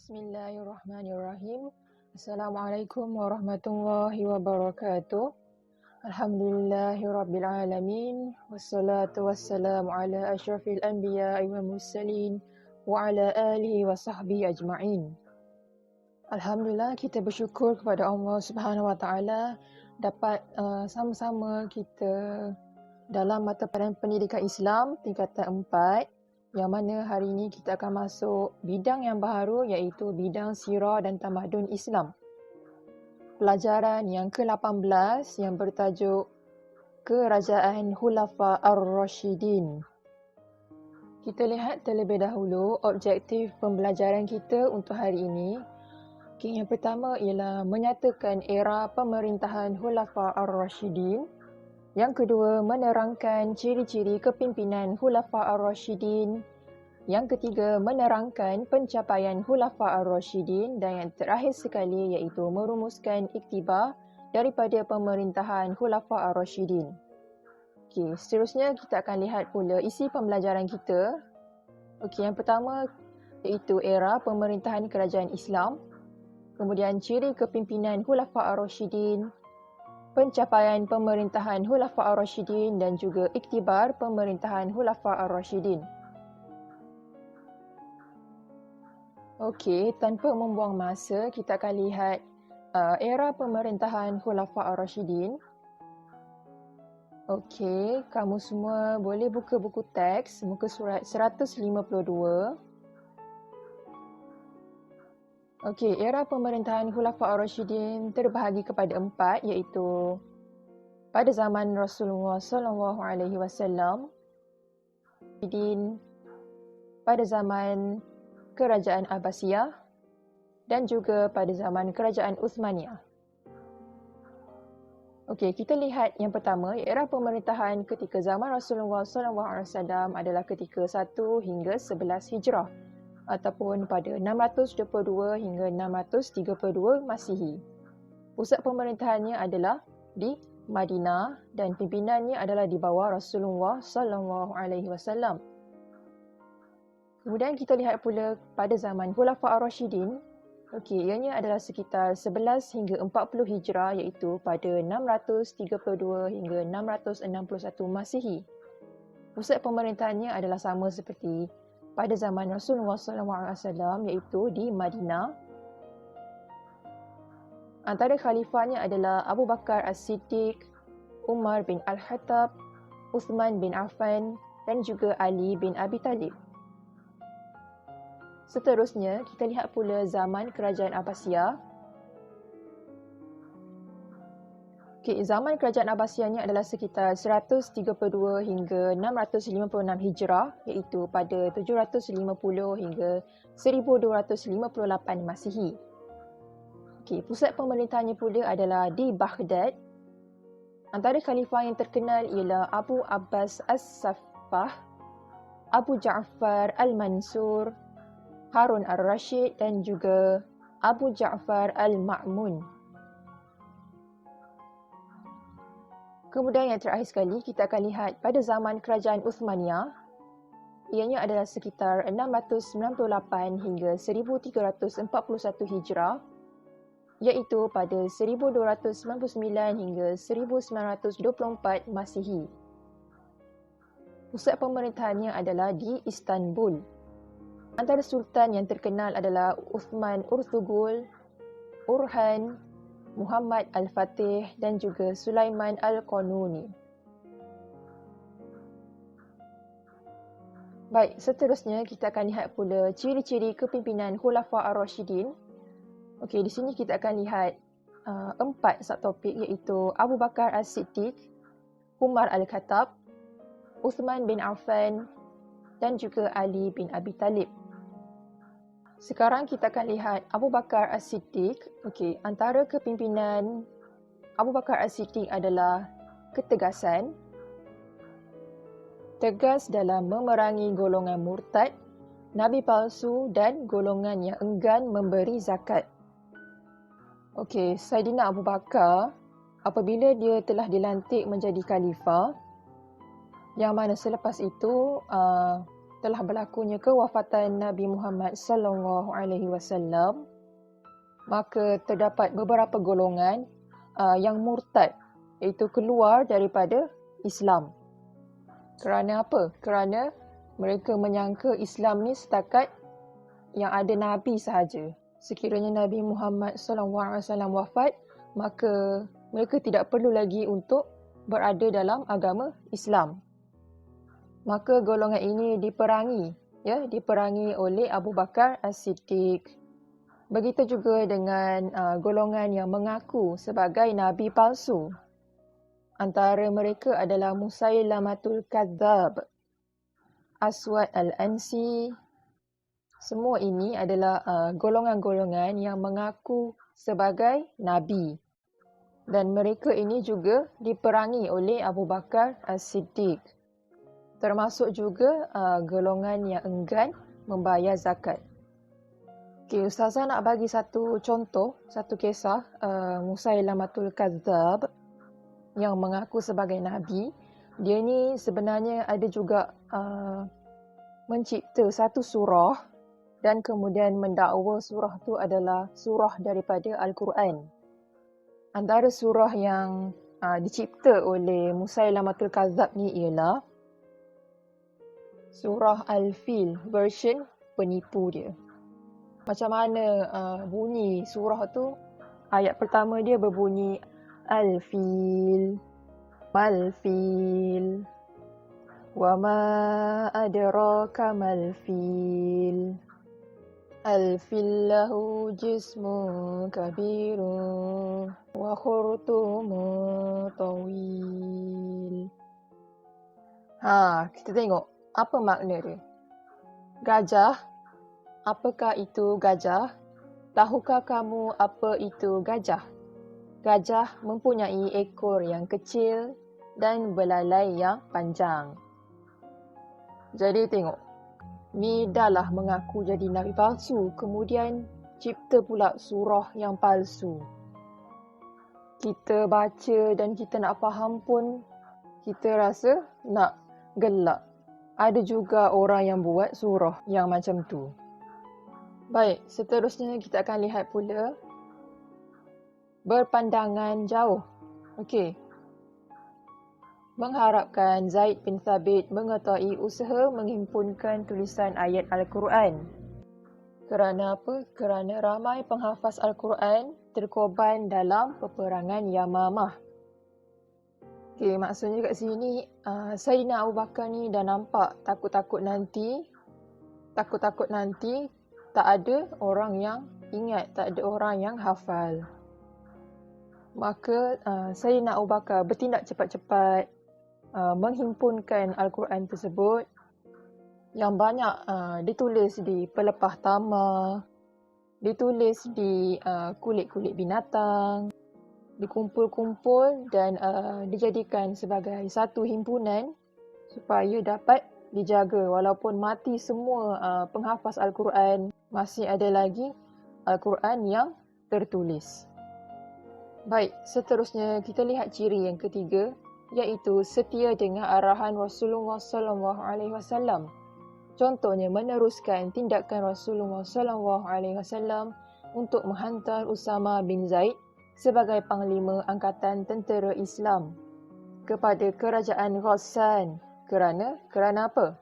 Bismillahirrahmanirrahim. Assalamualaikum warahmatullahi wabarakatuh. Alhamdulillahirabbil alamin. Wassalatu wassalamu ala asyrafil anbiya'i wal mursalin wa ala alihi wa sahbihi ajma'in. Alhamdulillah, kita bersyukur kepada Allah Subhanahu wa taala dapat sama-sama kita dalam mata pelajaran pendidikan Islam tingkatan 4, yang mana hari ini kita akan masuk bidang yang baru, iaitu bidang Sirah dan Tamadun Islam. Pelajaran yang ke-18 yang bertajuk Kerajaan Khulafa Ar-Rashidin. Kita lihat terlebih dahulu objektif pembelajaran kita untuk hari ini. Yang pertama ialah menyatakan era pemerintahan Khulafa Ar-Rashidin. Yang kedua, menerangkan ciri-ciri kepimpinan Khulafa Ar-Rashidin. Yang ketiga, menerangkan pencapaian Khulafa Ar-Rashidin. Dan yang terakhir sekali iaitu merumuskan iktibar daripada pemerintahan Khulafa Ar-Rashidin. Seterusnya kita akan lihat pula isi pembelajaran kita. Yang pertama iaitu era pemerintahan kerajaan Islam. Kemudian ciri kepimpinan Khulafa Ar-Rashidin, pencapaian pemerintahan Khulafa Ar-Rashidin dan juga iktibar pemerintahan Khulafa Ar-Rashidin. Tanpa membuang masa, kita akan lihat era pemerintahan Khulafa Ar-Rashidin. Kamu semua boleh buka buku teks, muka surat 152. Era pemerintahan Khulafa Ar-Rashidin terbahagi kepada 4, iaitu pada zaman Rasulullah SAW, pada zaman Kerajaan Abbasiyah dan juga pada zaman Kerajaan Uthmaniyah. Kita lihat yang pertama, era pemerintahan ketika zaman Rasulullah SAW adalah ketika 1 hingga 11 Hijrah ataupun pada 622 hingga 632 Masihi. Pusat pemerintahannya adalah di Madinah dan pimpinannya adalah di bawah Rasulullah SAW. Kemudian kita lihat pula pada zaman Khulafa Ar-Rashidin, ianya adalah sekitar 11 hingga 40 Hijrah, iaitu pada 632 hingga 661 Masihi. Pusat pemerintahannya adalah sama seperti pada zaman Rasulullah SAW, iaitu di Madinah. Antara khalifahnya adalah Abu Bakar As-Siddiq, Umar bin Al-Khattab, Uthman bin Affan dan juga Ali bin Abi Talib. Seterusnya, kita lihat pula zaman Kerajaan Abbasiyah. Zaman Kerajaan Abbasiyah ni adalah sekitar 132 hingga 656 Hijrah, iaitu pada 750 hingga 1258 Masihi. Pusat pemerintahannya pula adalah di Baghdad. Antara khalifah yang terkenal ialah Abu Abbas As-Saffah, Abu Ja'far Al-Mansur, Harun Ar-Rashid dan juga Abu Ja'far Al-Ma'mun. Kemudian yang terakhir sekali, kita akan lihat pada zaman Kerajaan Uthmaniyah. Ianya adalah sekitar 698 hingga 1341 Hijrah, iaitu pada 1299 hingga 1924 Masihi. Pusat pemerintahannya adalah di Istanbul. Antara sultan yang terkenal adalah Uthman Urtugul, Urhan, Muhammad Al-Fatih dan juga Sulaiman Al-Qanuni. Baik, seterusnya kita akan lihat pula ciri-ciri kepimpinan Khulafa Ar-Rashidin. Di sini kita akan lihat 4 subtopik, iaitu Abu Bakar As-Siddiq, Umar Al-Khattab, Uthman bin Affan dan juga Ali bin Abi Talib. Sekarang kita akan lihat Abu Bakar As-Siddiq. Antara kepimpinan Abu Bakar As-Siddiq adalah ketegasan, tegas dalam memerangi golongan murtad, nabi palsu dan golongan yang enggan memberi zakat. Saidina Abu Bakar, apabila dia telah dilantik menjadi khalifah, yang mana selepas itu telah berlakunya kewafatan Nabi Muhammad sallallahu alaihi wasallam, maka terdapat beberapa golongan yang murtad, iaitu keluar daripada Islam. Kerana apa? Kerana mereka menyangka Islam ni setakat yang ada Nabi sahaja. Sekiranya Nabi Muhammad sallallahu alaihi wasallam wafat, maka mereka tidak perlu lagi untuk berada dalam agama Islam. Maka golongan ini diperangi oleh Abu Bakar As-Siddiq. Begitu juga dengan golongan yang mengaku sebagai nabi palsu. Antara mereka adalah Musailamatul Kadzab, Aswad Al-Ansi. Semua ini adalah golongan-golongan yang mengaku sebagai nabi. Dan mereka ini juga diperangi oleh Abu Bakar As-Siddiq. Termasuk juga golongan yang enggan membayar zakat. Okay, Ustazah nak bagi satu contoh, satu kisah Musailamatul Kadzab yang mengaku sebagai nabi. Dia ni sebenarnya ada juga mencipta satu surah dan kemudian mendakwa surah tu adalah surah daripada Al-Quran. Antara surah yang dicipta oleh Musailamatul Kadzab ni ialah surah Al-Fil, version penipu dia. Macam mana bunyi surah tu? Ayat pertama dia berbunyi Al-Fil, Mal-Fil, wa ma adraka mal-fil. Al-fil lahu jismun kabirun wa khurtumun tawil. Kita tengok apa makna dia. Gajah. Apakah itu gajah? Tahukah kamu apa itu gajah? Gajah mempunyai ekor yang kecil dan belalai yang panjang. Jadi tengok, ni dah lah mengaku jadi nabi palsu, kemudian cipta pula surah yang palsu. Kita baca dan kita nak faham pun, kita rasa nak gelak. Ada juga orang yang buat surah yang macam tu. Baik, seterusnya kita akan lihat pula berpandangan jauh. Okey. Mengharapkan Zaid bin Thabit mengetahui usaha menghimpunkan tulisan ayat Al-Quran. Kerana apa? Kerana ramai penghafaz Al-Quran terkorban dalam peperangan Yamamah. Okey, maksudnya kat sini Sayyidina Abu Bakar ni dah nampak takut-takut nanti tak ada orang yang ingat, tak ada orang yang hafal. Maka Sayyidina Abu Bakar bertindak cepat-cepat menghimpunkan Al-Quran tersebut yang banyak ditulis di pelepah tamar, ditulis di kulit-kulit binatang, dikumpul-kumpul dan dijadikan sebagai satu himpunan supaya dapat dijaga. Walaupun mati semua penghafaz Al-Quran, masih ada lagi Al-Quran yang tertulis. Baik, seterusnya kita lihat ciri yang ketiga, iaitu setia dengan arahan Rasulullah sallallahu alaihi wasallam. Contohnya meneruskan tindakan Rasulullah sallallahu alaihi wasallam untuk menghantar Usama bin Zaid sebagai panglima angkatan tentera Islam kepada kerajaan Ghassan. Kerana apa?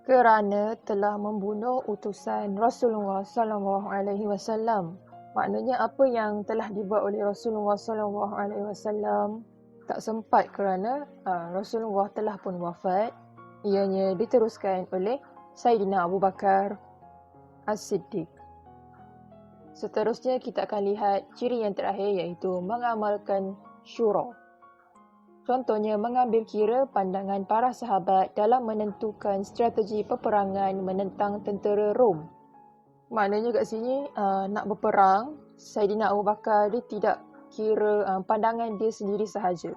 Kerana telah membunuh utusan Rasulullah sallallahu alaihi wasallam. Maknanya apa yang telah dibuat oleh Rasulullah sallallahu alaihi wasallam tak sempat kerana Rasulullah telah pun wafat. Ianya diteruskan oleh Sayyidina Abu Bakar As-Siddiq. Seterusnya kita akan lihat ciri yang terakhir, iaitu mengamalkan syura. Contohnya mengambil kira pandangan para sahabat dalam menentukan strategi peperangan menentang tentera Rom. Maknanya kat sini nak berperang, Sayyidina Abu Bakar dia tidak kira pandangan dia sendiri sahaja.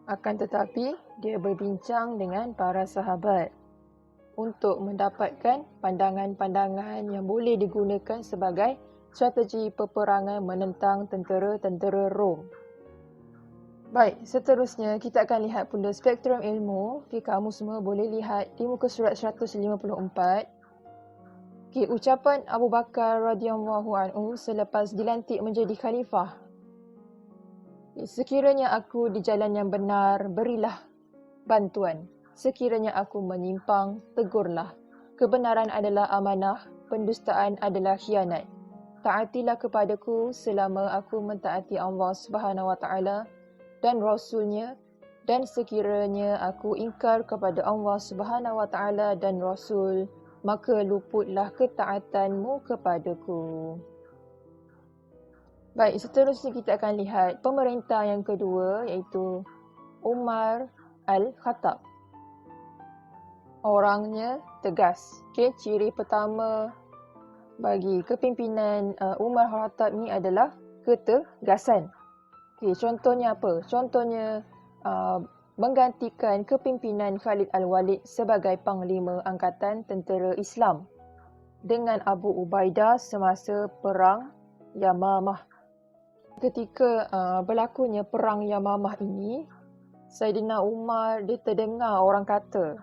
Akan tetapi dia berbincang dengan para sahabat untuk mendapatkan pandangan-pandangan yang boleh digunakan sebagai strategi peperangan menentang tentera-tentera Rom. Baik, seterusnya kita akan lihat pula spektrum ilmu. Okay, kamu semua boleh lihat di muka surat 154. Okay, ucapan Abu Bakar radhiyallahu anhu selepas dilantik menjadi khalifah. Okay, sekiranya aku di jalan yang benar, berilah bantuan. Sekiranya aku menyimpang, tegurlah. Kebenaran adalah amanah, pendustaan adalah khianat. Taatilah kepadaku selama aku mentaati Allah Subhanahu Wa Taala dan Rasulnya, dan sekiranya aku ingkar kepada Allah Subhanahu Wa Taala dan Rasul, maka luputlah ketaatanmu kepadaku. Baik, seterusnya kita akan lihat pemerintah yang kedua, iaitu Umar Al-Khattab. Orangnya tegas. Okay, ciri pertama bagi kepimpinan Umar Al-Khattab ni adalah ketegasan. Okay, contohnya apa? Contohnya menggantikan kepimpinan Khalid Al-Walid sebagai Panglima Angkatan Tentera Islam dengan Abu Ubaidah semasa Perang Yamamah. Ketika berlakunya Perang Yamamah ini, Saidina Umar dia terdengar orang kata,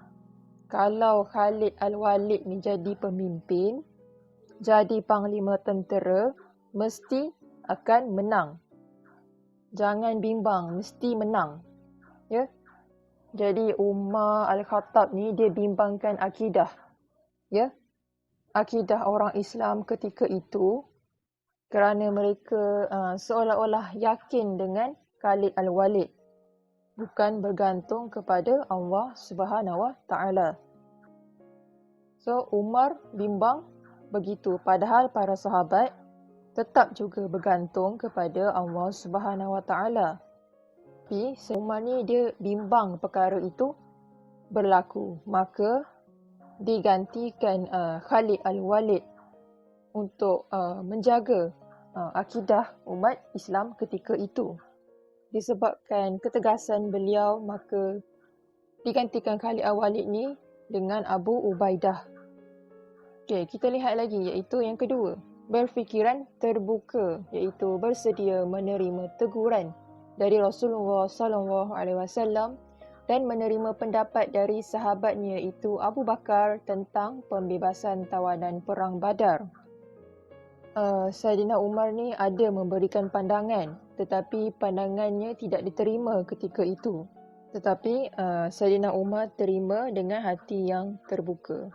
kalau Khalid Al-Walid ni jadi pemimpin, jadi Panglima Tentera, mesti akan menang. Jangan bimbang, mesti menang. Ya. Jadi Umar Al-Khattab ni dia bimbangkan akidah. Ya. Akidah orang Islam ketika itu kerana mereka seolah-olah yakin dengan Khalid Al-Walid, bukan bergantung kepada Allah Subhanahu Wa Taala. So Umar bimbang begitu, padahal para sahabat tetap juga bergantung kepada Allah Subhanahu Wa Taala. Tapi Umar ni dia bimbang perkara itu berlaku, maka digantikan Khalid Al-Walid untuk menjaga akidah umat Islam ketika itu. Disebabkan ketegasan beliau, maka digantikan Khalid Al-Walid ni dengan Abu Ubaidah. Okey, kita lihat lagi iaitu yang kedua, berfikiran terbuka, iaitu bersedia menerima teguran dari Rasulullah sallallahu alaihi wasallam dan menerima pendapat dari sahabatnya iaitu Abu Bakar tentang pembebasan tawanan perang Badar. Saidina Umar ni ada memberikan pandangan, tetapi pandangannya tidak diterima ketika itu. Tetapi Saidina Umar terima dengan hati yang terbuka.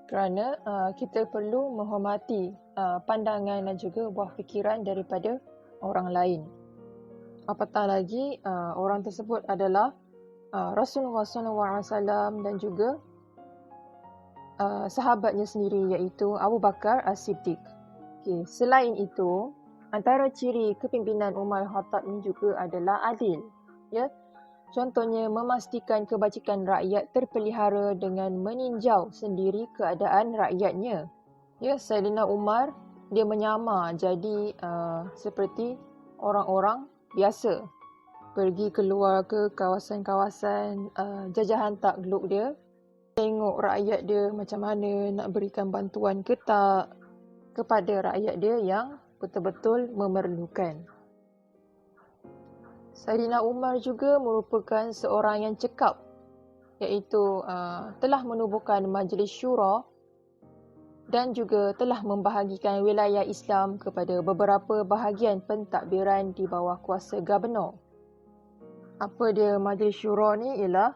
Kerana kita perlu menghormati pandangan dan juga buah fikiran daripada orang lain. Apatah lagi orang tersebut adalah Rasulullah SAW dan juga sahabatnya sendiri iaitu Abu Bakar As-Siddiq. Okay. Selain itu, antara ciri kepimpinan Umar Al-Khattab ini juga adalah adil. Ya. Contohnya memastikan kebajikan rakyat terpelihara dengan meninjau sendiri keadaan rakyatnya. Ya, Saidina Umar dia menyamar jadi seperti orang-orang biasa. Pergi keluar ke kawasan-kawasan jajahan takluk dia, tengok rakyat dia macam mana, nak berikan bantuan ke tak kepada rakyat dia yang betul-betul memerlukan. Saidina Umar juga merupakan seorang yang cekap, iaitu telah menubuhkan Majlis Syura dan juga telah membahagikan wilayah Islam kepada beberapa bahagian pentadbiran di bawah kuasa Gubernur. Apa dia Majlis Syura ni? Ialah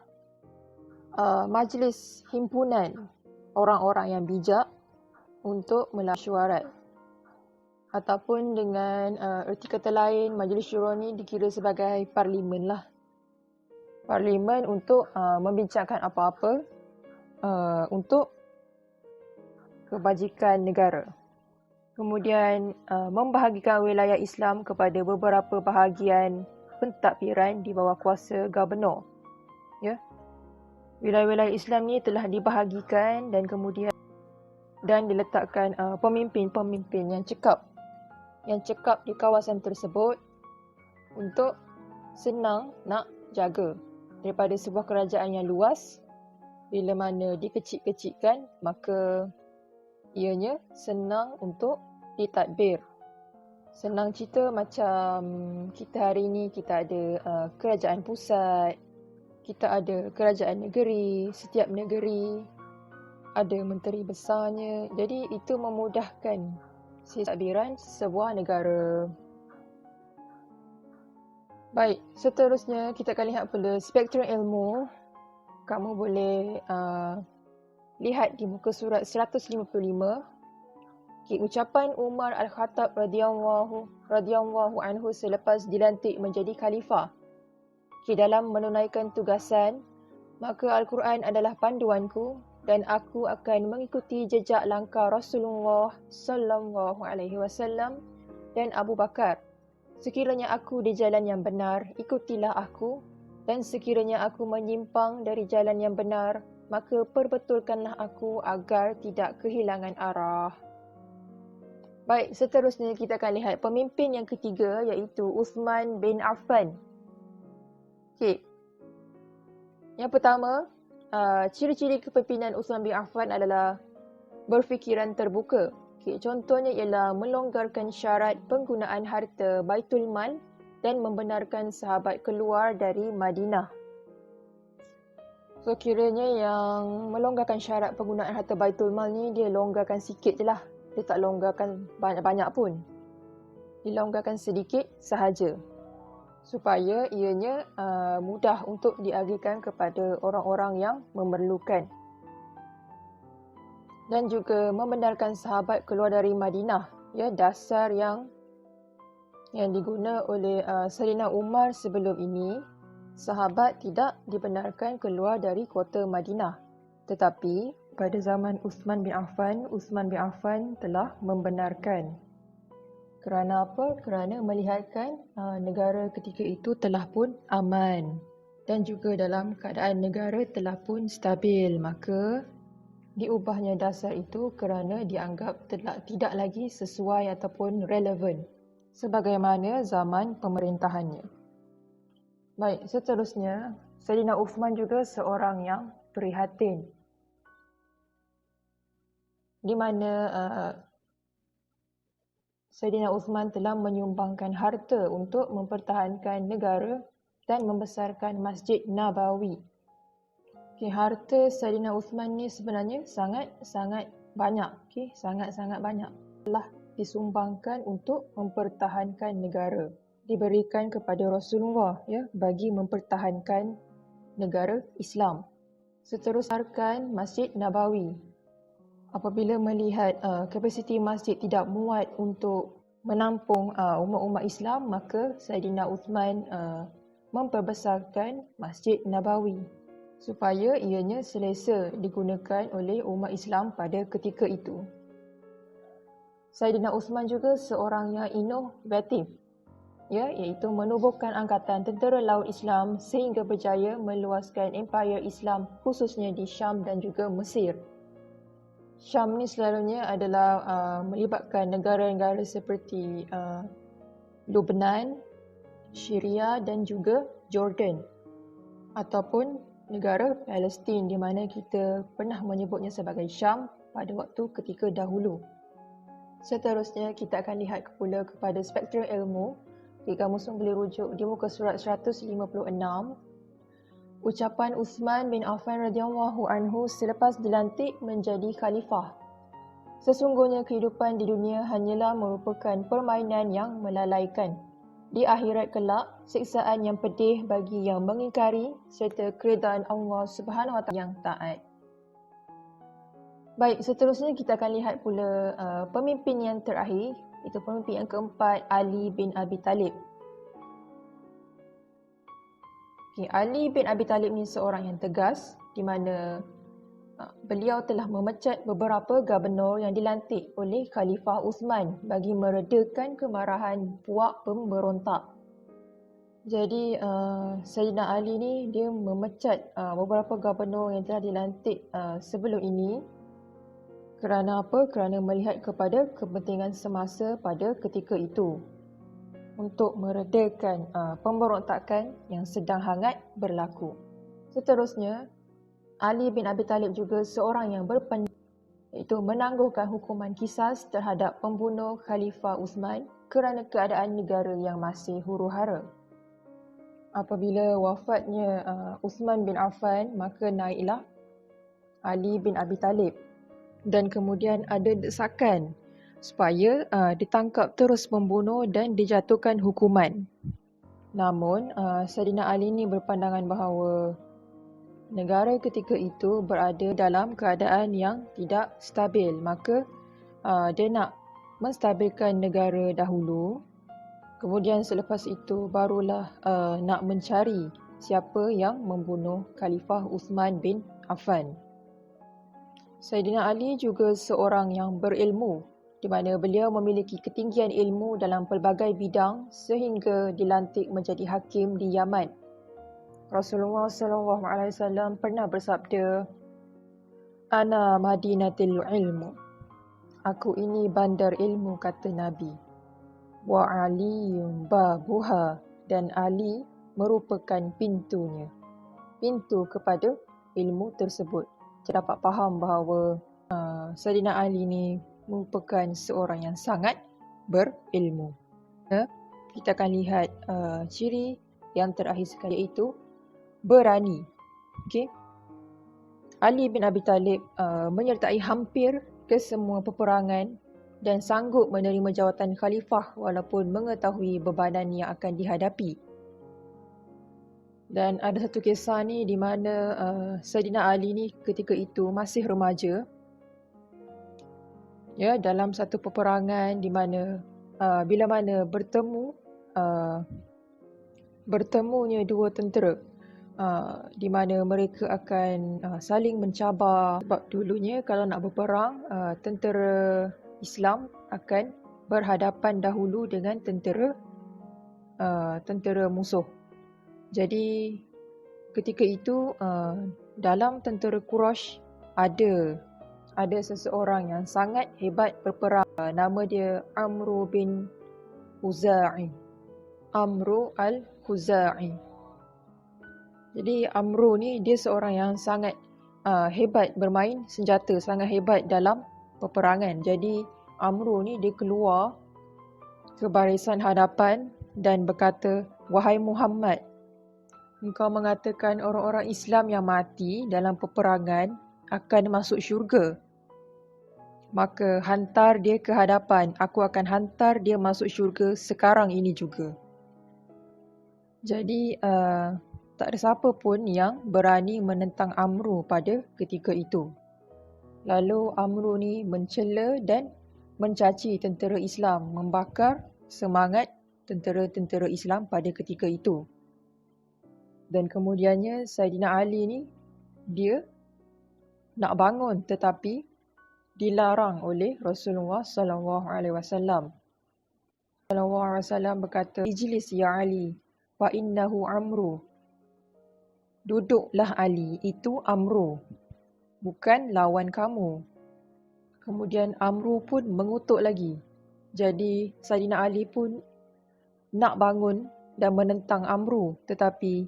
majlis himpunan orang-orang yang bijak untuk melasyuarat. Ataupun dengan erti kata lain, Majlis Syura ni dikira sebagai parlimen lah. Parlimen untuk membincangkan apa-apa untuk kebajikan negara. Kemudian membahagikan wilayah Islam kepada beberapa bahagian pentadbiran di bawah kuasa Gubernur. Ya. Wilayah-wilayah Islam ni telah dibahagikan dan kemudian diletakkan pemimpin-pemimpin yang cekap di kawasan tersebut untuk senang nak jaga. Daripada sebuah kerajaan yang luas, bila mana dikecil-kecilkan, maka ianya senang untuk ditadbir. Senang cerita macam kita hari ni kita ada kerajaan pusat, kita ada kerajaan negeri, setiap negeri ada menteri besarnya. Jadi itu memudahkan pentadbiran sebuah negara. Baik, seterusnya kita akan lihat pula spektrum ilmu. Kamu boleh lihat di muka surat 155. Ucapan Umar Al-Khattab radhiyallahu anhu selepas dilantik menjadi khalifah. Dalam menunaikan tugasan, maka Al-Quran adalah panduanku dan aku akan mengikuti jejak langkah Rasulullah sallallahu alaihi wasallam dan Abu Bakar. Sekiranya aku di jalan yang benar, ikutilah aku, dan sekiranya aku menyimpang dari jalan yang benar, maka perbetulkanlah aku agar tidak kehilangan arah. Baik, seterusnya kita akan lihat pemimpin yang ketiga iaitu Uthman bin Affan. Okey. Yang pertama, ciri-ciri kepimpinan Uthman bin Affan adalah berfikiran terbuka. Contohnya ialah melonggarkan syarat penggunaan harta Baitul Mal dan membenarkan sahabat keluar dari Madinah. So kiranya yang melonggarkan syarat penggunaan harta Baitul Mal ni dia longgarkan sikit je lah. Dia tak longgarkan banyak-banyak pun. Dilonggarkan sedikit sahaja. Supaya ianya mudah untuk diagihkan kepada orang-orang yang memerlukan. Dan juga membenarkan sahabat keluar dari Madinah. Dasar yang diguna oleh Sayyidina Umar sebelum ini, sahabat tidak dibenarkan keluar dari kota Madinah. Tetapi pada zaman Uthman bin Affan telah membenarkan. Kerana apa? Kerana melihatkan negara ketika itu telah pun aman dan juga dalam keadaan negara telah pun stabil. Maka diubahnya dasar itu kerana dianggap tidak lagi sesuai ataupun relevan sebagaimana zaman pemerintahannya. Baik, seterusnya Sayyidina Uthman juga seorang yang prihatin, di mana Sayyidina Uthman telah menyumbangkan harta untuk mempertahankan negara dan membesarkan Masjid Nabawi. Harta Sayyidina Uthman ni sebenarnya sangat-sangat banyak. Sangat-sangat banyak. Telah disumbangkan untuk mempertahankan negara. Diberikan kepada Rasulullah bagi mempertahankan negara Islam. Seterusnya Masjid Nabawi. Apabila melihat kapasiti masjid tidak muat untuk menampung umat-umat Islam, maka Sayyidina Uthman memperbesarkan Masjid Nabawi supaya ianya selesa digunakan oleh umat Islam pada ketika itu. Sayyidina Uthman juga seorang yang inovatif, iaitu menubuhkan angkatan tentera laut Islam sehingga berjaya meluaskan empayar Islam khususnya di Syam dan juga Mesir. Syam ni selalunya adalah melibatkan negara-negara seperti Lebanon, Syria dan juga Jordan ataupun negara Palestin di mana kita pernah menyebutnya sebagai Syam pada waktu ketika dahulu. Seterusnya kita akan lihat pula kepada spektrum ilmu. Kamu semua boleh rujuk di muka surat 156. Ucapan Uthman bin Affan radhiyallahu anhu selepas dilantik menjadi khalifah. Sesungguhnya kehidupan di dunia hanyalah merupakan permainan yang melalaikan. Di akhirat kelak, siksaan yang pedih bagi yang mengingkari serta keredaan Allah Subhanahu Wa Taala yang taat. Baik, seterusnya kita akan lihat pula pemimpin yang terakhir, itu pemimpin yang keempat, Ali bin Abi Talib. Ali bin Abi Talib ni seorang yang tegas di mana beliau telah memecat beberapa gubernur yang dilantik oleh Khalifah Uthman bagi meredakan kemarahan puak pemberontak. Jadi Sayyidina Ali ni dia memecat beberapa gubernur yang telah dilantik sebelum ini. Kerana apa? Kerana melihat kepada kepentingan semasa pada ketika itu. Untuk meredakan pemberontakan yang sedang hangat berlaku. Seterusnya, Ali bin Abi Talib juga seorang yang berpendapat iaitu menangguhkan hukuman kisas terhadap pembunuh Khalifah Uthman kerana keadaan negara yang masih huru-hara. Apabila wafatnya Uthman bin Affan, maka naiklah Ali bin Abi Talib. Dan kemudian ada desakan supaya ditangkap terus pembunuh dan dijatuhkan hukuman. Namun, Saidina Ali ni berpandangan bahawa negara ketika itu berada dalam keadaan yang tidak stabil. Maka dia nak menstabilkan negara dahulu. Kemudian selepas itu barulah nak mencari siapa yang membunuh Khalifah Uthman bin Affan. Saidina Ali juga seorang yang berilmu, di mana beliau memiliki ketinggian ilmu dalam pelbagai bidang sehingga dilantik menjadi hakim di Yaman. Rasulullah SAW pernah bersabda, "Ana Madinatul Ilmu." Aku ini bandar ilmu, kata Nabi. Wa Aliyun babuha, dan Ali merupakan pintunya. Pintu kepada ilmu tersebut. Kita dapat faham bahawa Saidina Ali ni merupakan seorang yang sangat berilmu. Kita akan lihat ciri yang terakhir sekali, iaitu berani. Okay? Ali bin Abi Talib menyertai hampir ke semua peperangan dan sanggup menerima jawatan khalifah walaupun mengetahui bebanan yang akan dihadapi. Dan ada satu kisah ni di mana Saidina Ali ni ketika itu masih remaja. Ya, dalam satu peperangan di mana bila mana bertemunya dua tentera, di mana mereka akan saling mencabar. Sebab dulunya kalau nak berperang, tentera Islam akan berhadapan dahulu dengan tentera musuh. Jadi ketika itu dalam tentera Quraisy ada seseorang yang sangat hebat berperang. Nama dia Amru bin Khuza'i. Amru al-Khuza'i. Jadi Amru ni dia seorang yang sangat hebat bermain senjata, sangat hebat dalam peperangan. Jadi Amru ni dia keluar ke barisan hadapan dan berkata, "Wahai Muhammad, engkau mengatakan orang-orang Islam yang mati dalam peperangan akan masuk syurga. Maka hantar dia ke hadapan, aku akan hantar dia masuk syurga sekarang ini juga." Jadi tak ada siapa pun yang berani menentang Amru pada ketika itu. Lalu Amru ni mencela dan mencaci tentera Islam, membakar semangat tentera-tentera Islam pada ketika itu. Dan kemudiannya Saidina Ali ni dia nak bangun tetapi dilarang oleh Rasulullah SAW. Rasulullah SAW berkata, "Ijlis ya Ali, fa innahu Amru." Duduklah Ali, itu Amru, bukan lawan kamu. Kemudian Amru pun mengutuk lagi. Jadi Saidina Ali pun nak bangun dan menentang Amru, tetapi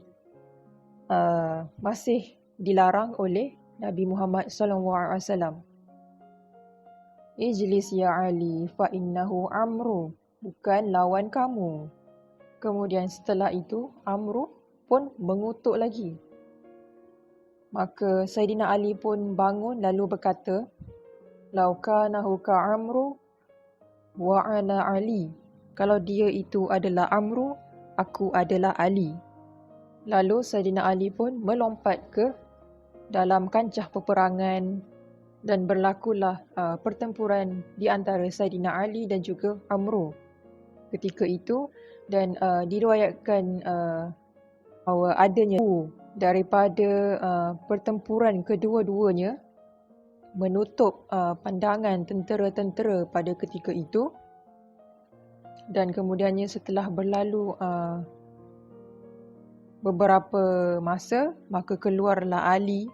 masih dilarang oleh Nabi Muhammad SAW. "Ijlis ya Ali, fa innahu Amru." Bukan lawan kamu. Kemudian setelah itu Amru pun mengutuk lagi. Maka Saidina Ali pun bangun lalu berkata, "Lau kanahu ka Amru wa ana Ali." Kalau dia itu adalah Amru, aku adalah Ali. Lalu Saidina Ali pun melompat ke dalam kancah peperangan dan berlakulah pertempuran di antara Saidina Ali dan juga Amru ketika itu. Dan diriwayatkan bahawa adanya daripada pertempuran kedua-duanya menutup pandangan tentera-tentera pada ketika itu. Dan kemudiannya setelah berlalu beberapa masa, maka keluarlah Ali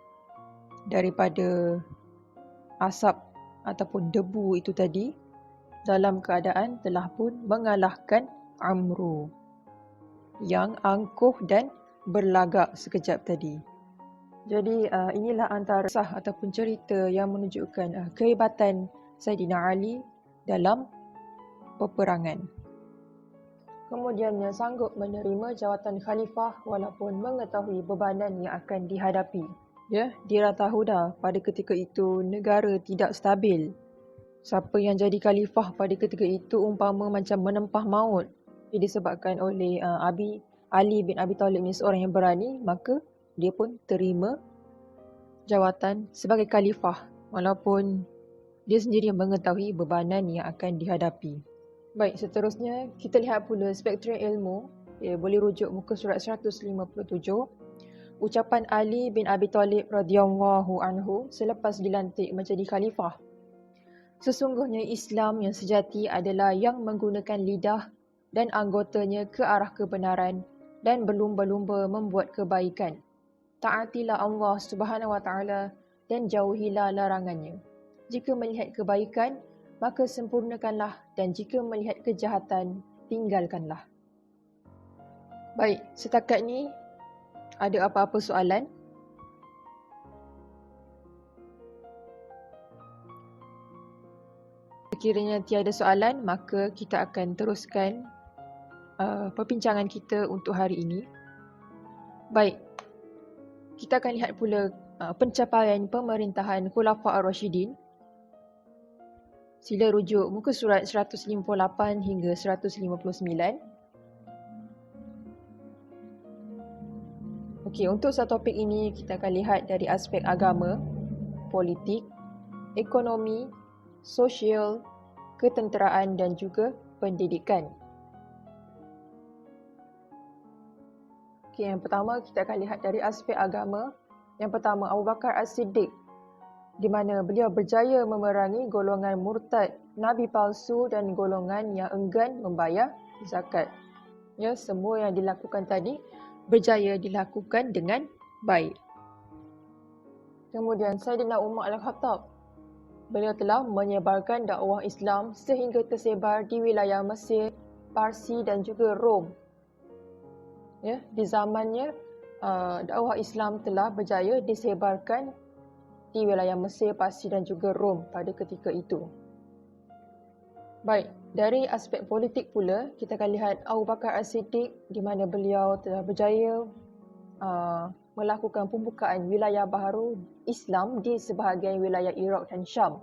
daripada asap ataupun debu itu tadi dalam keadaan telah pun mengalahkan Amru yang angkuh dan berlagak sekejap tadi. Jadi inilah antara kisah ataupun cerita yang menunjukkan kehebatan Saidina Ali dalam peperangan. Kemudiannya sanggup menerima jawatan khalifah walaupun mengetahui bebanan yang akan dihadapi. Ya, dia dah tahu dah pada ketika itu negara tidak stabil. Siapa yang jadi khalifah pada ketika itu umpama macam menempah maut. Ia disebabkan oleh Ali bin Abi Talib ni seorang yang berani, maka dia pun terima jawatan sebagai khalifah walaupun dia sendiri yang mengetahui bebanan yang akan dihadapi. Baik, seterusnya kita lihat pula spektrum ilmu. Boleh rujuk muka surat 157. Ucapan Ali bin Abi Talib radhiyallahu anhu selepas dilantik menjadi khalifah. Sesungguhnya Islam yang sejati adalah yang menggunakan lidah dan anggotanya ke arah kebenaran dan berlumba-lumba membuat kebaikan. Taatilah Allah Subhanahu Wa Taala dan jauhilah larangannya. Jika melihat kebaikan, maka sempurnakanlah, dan jika melihat kejahatan, tinggalkanlah. Baik, setakat ni ada apa-apa soalan? Sekiranya tiada soalan, maka kita akan teruskan perbincangan kita untuk hari ini. Baik, kita akan lihat pula pencapaian pemerintahan Khulafa' Ar-Rasyidin. Sila rujuk muka surat 158 hingga 159. Okey, untuk satu topik ini kita akan lihat dari aspek agama, politik, ekonomi, sosial, ketenteraan dan juga pendidikan. Okey, yang pertama kita akan lihat dari aspek agama. Yang pertama, Abu Bakar As-Siddiq, di mana beliau berjaya memerangi golongan murtad, nabi palsu dan golongan yang enggan membayar zakat. Ya, semua yang dilakukan tadi berjaya dilakukan dengan baik. Kemudian Saidina Umar Al-Khattab, beliau telah menyebarkan dakwah Islam sehingga tersebar di wilayah Mesir, Parsi dan juga Rom. Ya, di zamannya dakwah Islam telah berjaya disebarkan di wilayah Mesir, Parsi dan juga Rom pada ketika itu. Baik, dari aspek politik pula, kita akan lihat Abu Bakar As-Siddiq di mana beliau telah berjaya melakukan pembukaan wilayah baharu Islam di sebahagian wilayah Iraq dan Syam.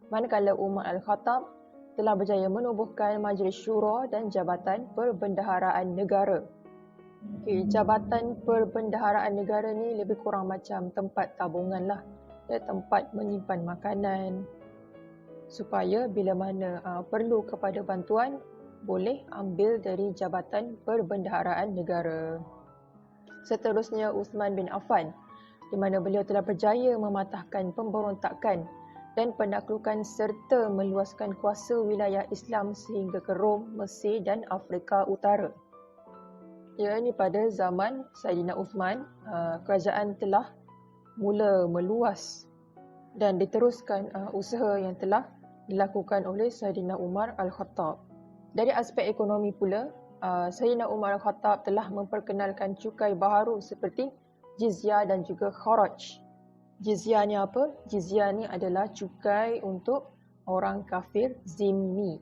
Manakala Umar Al-Khattab telah berjaya menubuhkan Majlis Syura dan Jabatan Perbendaharaan Negara. Okay, Jabatan Perbendaharaan Negara ni lebih kurang macam tempat tabungan lah. Tempat menyimpan makanan supaya bila mana perlu kepada bantuan boleh ambil dari Jabatan Perbendaharaan Negara. Seterusnya Uthman bin Affan, di mana beliau telah berjaya mematahkan pemberontakan dan penaklukan serta meluaskan kuasa wilayah Islam sehingga ke Rom, Mesir dan Afrika Utara. Ya, ini pada zaman Saidina Uthman, kerajaan telah mula meluas dan diteruskan usaha yang telah dilakukan oleh Saidina Umar Al-Khattab. Dari aspek ekonomi pula, Saidina Umar Al-Khattab telah memperkenalkan cukai baharu seperti jizyah dan juga kharaj. Jizyah ni apa? Jizyah ni adalah cukai untuk orang kafir zimmi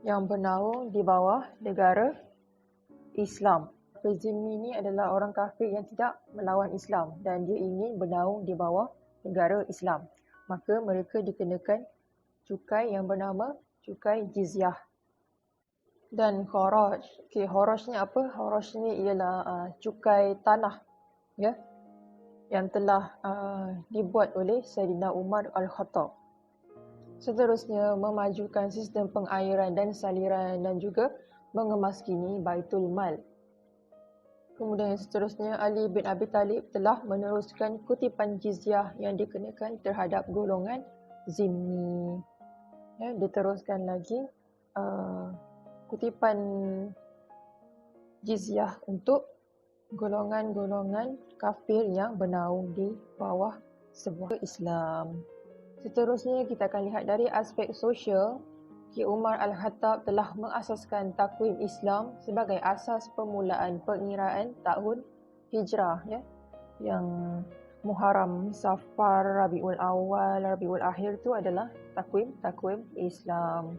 yang bernaung di bawah negara Islam. Zimmi ni adalah orang kafir yang tidak melawan Islam dan dia ingin bernaung di bawah negara Islam. Maka mereka dikenakan cukai yang bernama cukai jizyah. Dan kharaj. Okey, kharaj ni apa? Kharaj ni ialah cukai tanah, ya, yang telah dibuat oleh Saidina Umar Al-Khattab. Seterusnya memajukan sistem pengairan dan saliran dan juga mengemaskini Baitul Mal. Kemudian yang seterusnya, Ali bin Abi Talib telah meneruskan kutipan jizyah yang dikenakan terhadap golongan zimmi. Ya, diteruskan lagi kutipan jizyah untuk golongan-golongan kafir yang bernaung di bawah sebuah Islam. Seterusnya kita akan lihat dari aspek sosial. Umar Al-Khattab telah mengasaskan takwim Islam sebagai asas permulaan pengiraan tahun Hijrah, ya, yang Muharram, Safar, Rabiul Awal, Rabiul Akhir itu adalah takwim Islam.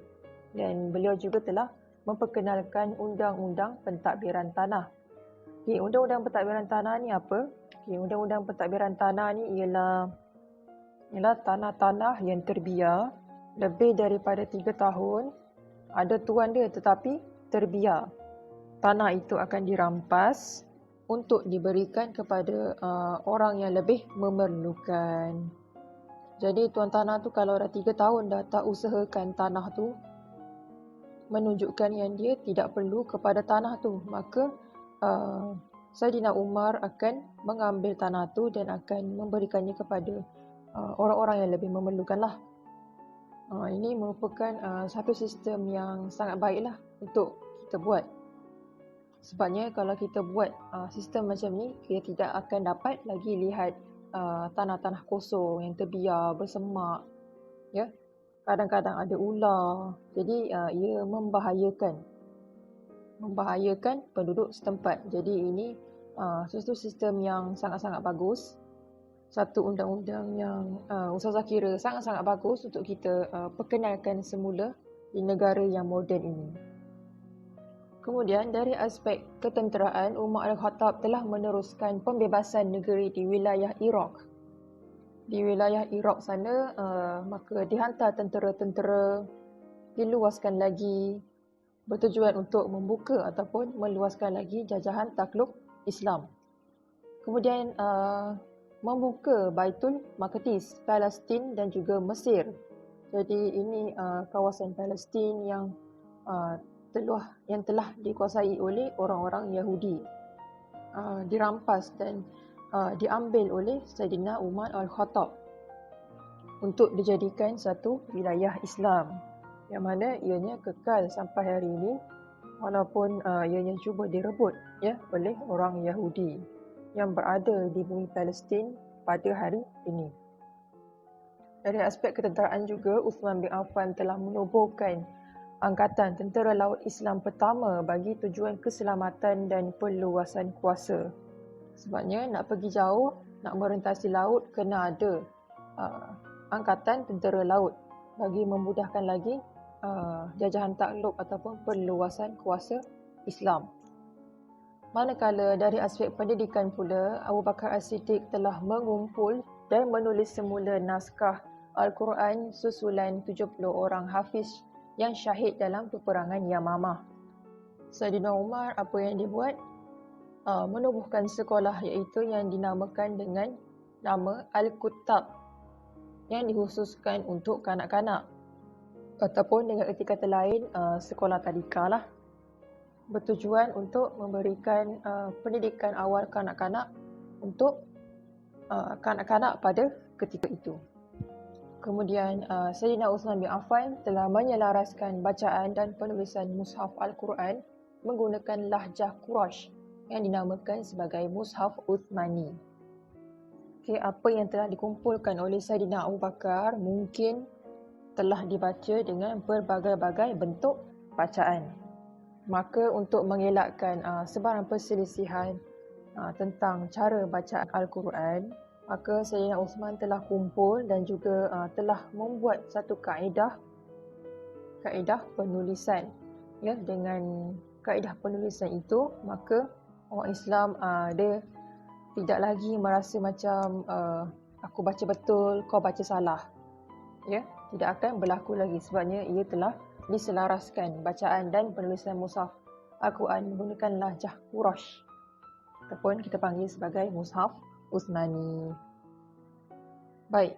Dan beliau juga telah memperkenalkan undang-undang pentadbiran tanah. Okay, undang-undang pentadbiran tanah ni apa? Okay, undang-undang pentadbiran tanah ni ialah tanah-tanah yang terbiar lebih daripada 3 tahun, ada tuan dia tetapi terbiar. Tanah itu akan dirampas untuk diberikan kepada orang yang lebih memerlukan. Jadi tuan tanah tu kalau dah 3 tahun dah tak usahakan tanah tu, menunjukkan yang dia tidak perlu kepada tanah tu, maka Saidina Umar akan mengambil tanah tu dan akan memberikannya kepada orang-orang yang lebih memerlukan lah. Ini merupakan satu sistem yang sangat baiklah untuk kita buat. Sebabnya kalau kita buat sistem macam ni, kita tidak akan dapat lagi lihat tanah-tanah kosong yang terbiar, bersemak. Ya, kadang-kadang ada ular. Jadi ia membahayakan penduduk setempat. Jadi ini satu sistem yang sangat-sangat bagus. Satu undang-undang yang Ustazah kira sangat-sangat bagus untuk kita perkenalkan semula di negara yang moden ini. Kemudian dari aspek ketenteraan, Umar Al-Khattab telah meneruskan pembebasan negeri di wilayah Iraq. Di wilayah Iraq sana, maka dihantar tentera-tentera, diluaskan lagi, bertujuan untuk membuka ataupun meluaskan lagi jajahan takluk Islam. Kemudian membuka Baitul Maqdis, Palestin dan juga Mesir. Jadi ini kawasan Palestin yang telah dikuasai oleh orang-orang Yahudi, dirampas dan diambil oleh Saidina Umar Al-Khattab untuk dijadikan satu wilayah Islam, yang mana ianya kekal sampai hari ini walaupun ianya cuba direbut oleh orang Yahudi yang berada di bumi Palestin pada hari ini. Dari aspek ketenteraan juga, Uthman bin Affan telah menubuhkan Angkatan Tentera Laut Islam pertama bagi tujuan keselamatan dan perluasan kuasa. Sebabnya nak pergi jauh, nak merentasi laut, kena ada Angkatan Tentera Laut bagi memudahkan lagi jajahan takluk ataupun perluasan kuasa Islam. Manakala dari aspek pendidikan pula, Abu Bakar As-Siddiq telah mengumpul dan menulis semula naskah Al-Quran susulan 70 orang hafiz yang syahid dalam peperangan Yamamah. Saidina Umar apa yang dia buat? Menubuhkan sekolah iaitu yang dinamakan dengan nama Al-Kuttab yang dikhususkan untuk kanak-kanak, ataupun dengan erti kata lain sekolah tadika lah, bertujuan untuk memberikan pendidikan awal kanak-kanak untuk kanak-kanak pada ketika itu. Kemudian Saidina Uthman bin Affan telah menyelaraskan bacaan dan penulisan mushaf Al-Quran menggunakan lahjah Quraisy yang dinamakan sebagai Mushaf Uthmani. Okay, apa yang telah dikumpulkan oleh Saidina Abu Bakar mungkin telah dibaca dengan berbagai-bagai bentuk bacaan. Maka untuk mengelakkan sebarang perselisihan tentang cara bacaan Al-Quran, maka Saidina Uthman telah kumpul dan juga telah membuat satu kaedah penulisan. Ya, dengan kaedah penulisan itu, maka orang Islam dia tidak lagi merasa macam aku baca betul, kau baca salah. Ya, tidak akan berlaku lagi sebabnya ia telah diselaraskan bacaan dan penulisan mushaf Al-Quran menggunakan lahjah Quraisy, ataupun kita panggil sebagai Mushaf Uthmani. Baik,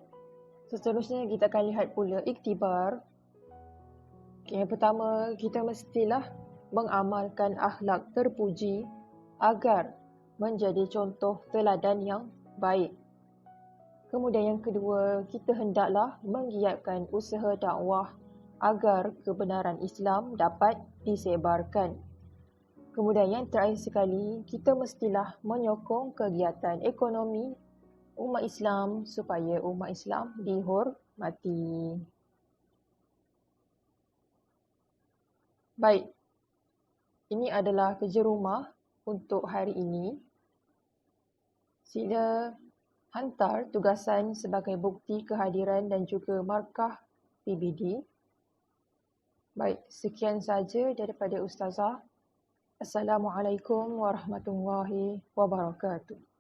seterusnya kita akan lihat pula iktibar. Yang pertama, kita mestilah mengamalkan akhlak terpuji agar menjadi contoh teladan yang baik. Kemudian yang kedua, kita hendaklah menggiatkan usaha dakwah agar kebenaran Islam dapat disebarkan. Kemudian yang terakhir sekali, kita mestilah menyokong kegiatan ekonomi umat Islam supaya umat Islam dihormati. Baik, ini adalah kerja rumah untuk hari ini. Sila hantar tugasan sebagai bukti kehadiran dan juga markah PBD. Baik, sekian saja daripada Ustazah. Assalamualaikum warahmatullahi wabarakatuh.